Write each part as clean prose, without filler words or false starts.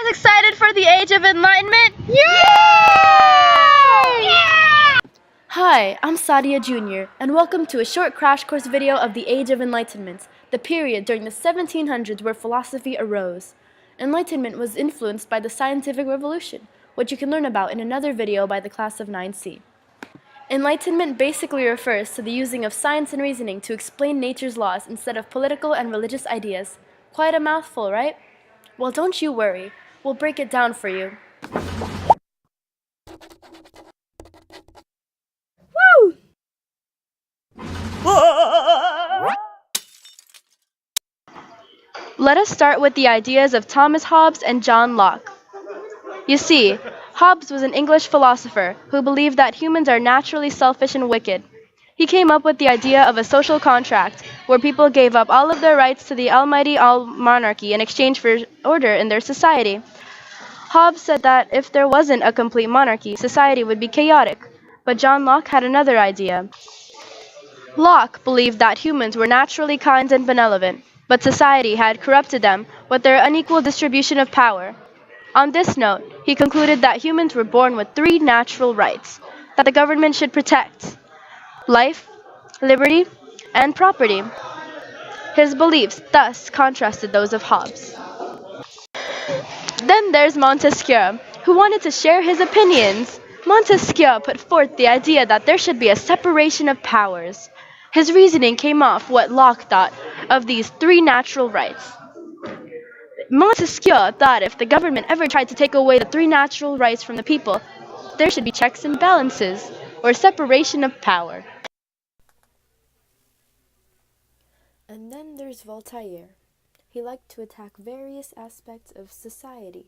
guys excited for the Age of Enlightenment? Yay! Yeah! Hi, I'm Sadia Jr., and welcome to a short crash course video of the Age of Enlightenment, the period during the 1700s where philosophy arose. Enlightenment was influenced by the scientific revolution, which you can learn about in another video by the class of 9C. Enlightenment basically refers to the using of science and reasoning to explain nature's laws instead of political and religious ideas. Quite a mouthful, right? Well, don't you worry. We'll break it down for you. Let us start with the ideas of Thomas Hobbes and John Locke. You see, Hobbes was an English philosopher who believed that humans are naturally selfish and wicked. He came up with the idea of a social contract, where people gave up all of their rights to the almighty monarchy in exchange for order in their society. Hobbes said that if there wasn't a complete monarchy, society would be chaotic. But John Locke had another idea. Locke believed that humans were naturally kind and benevolent, but society had corrupted them with their unequal distribution of power. On this note, he concluded that humans were born with 3 natural rights that the government should protect: life, liberty, and property. His beliefs thus contrasted those of Hobbes. Then there's Montesquieu, who wanted to share his opinions. Montesquieu put forth the idea that there should be a separation of powers. His reasoning came off what Locke thought of these 3 natural rights. Montesquieu thought if the government ever tried to take away the 3 natural rights from the people, there should be checks and balances, or separation of power. And then there's Voltaire. He liked to attack various aspects of society,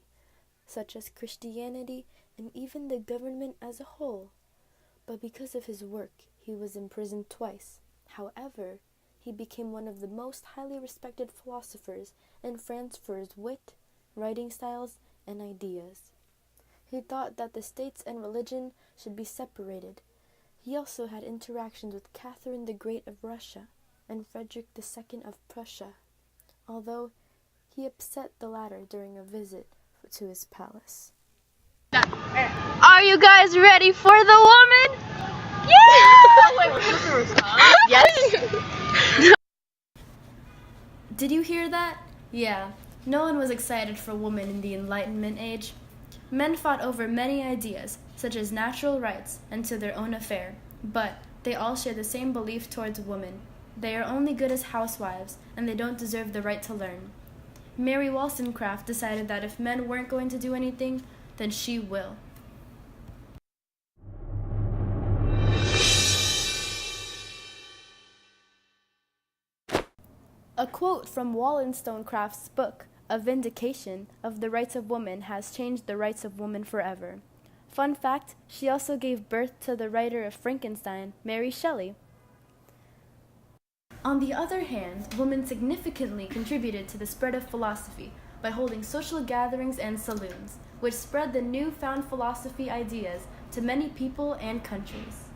such as Christianity and even the government as a whole. But because of his work, he was imprisoned twice. However, he became one of the most highly respected philosophers in France for his wit, writing styles, and ideas. He thought that the states and religion should be separated. He also had interactions with Catherine the Great of Russia and Frederick II of Prussia, although he upset the latter during a visit to his palace. Are you guys ready for the woman? Yeah! Yes? Did you hear that? Yeah, no one was excited for women in the Enlightenment age. Men fought over many ideas, such as natural rights and to their own affair, but they all share the same belief towards women. They are only good as housewives, and they don't deserve the right to learn. Mary Wollstonecraft decided that if men weren't going to do anything, then she will. A quote from Wollstonecraft's book, A Vindication of the Rights of Woman, has changed the rights of women forever. Fun fact, she also gave birth to the writer of Frankenstein, Mary Shelley. On the other hand, women significantly contributed to the spread of philosophy by holding social gatherings and saloons, which spread the newfound philosophy ideas to many people and countries.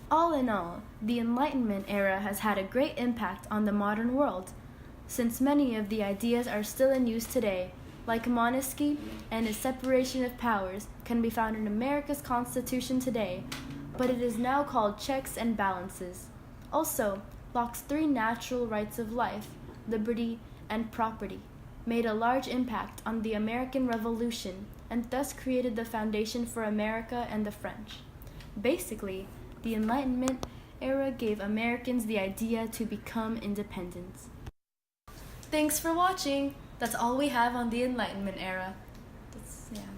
All in all, the Enlightenment era has had a great impact on the modern world, since many of the ideas are still in use today, like Montesquieu and his separation of powers can be found in America's Constitution today, but it is now called checks and balances. Also, Locke's 3 natural rights of life, liberty, and property made a large impact on the American Revolution and thus created the foundation for America and the French. Basically, the Enlightenment era gave Americans the idea to become independent. Thanks for watching. That's all we have on the Enlightenment era.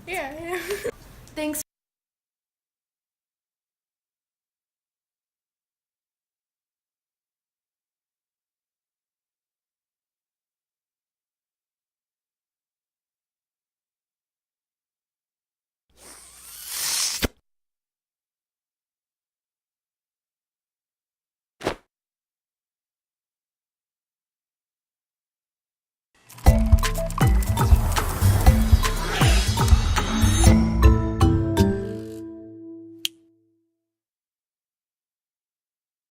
Yeah. Thanks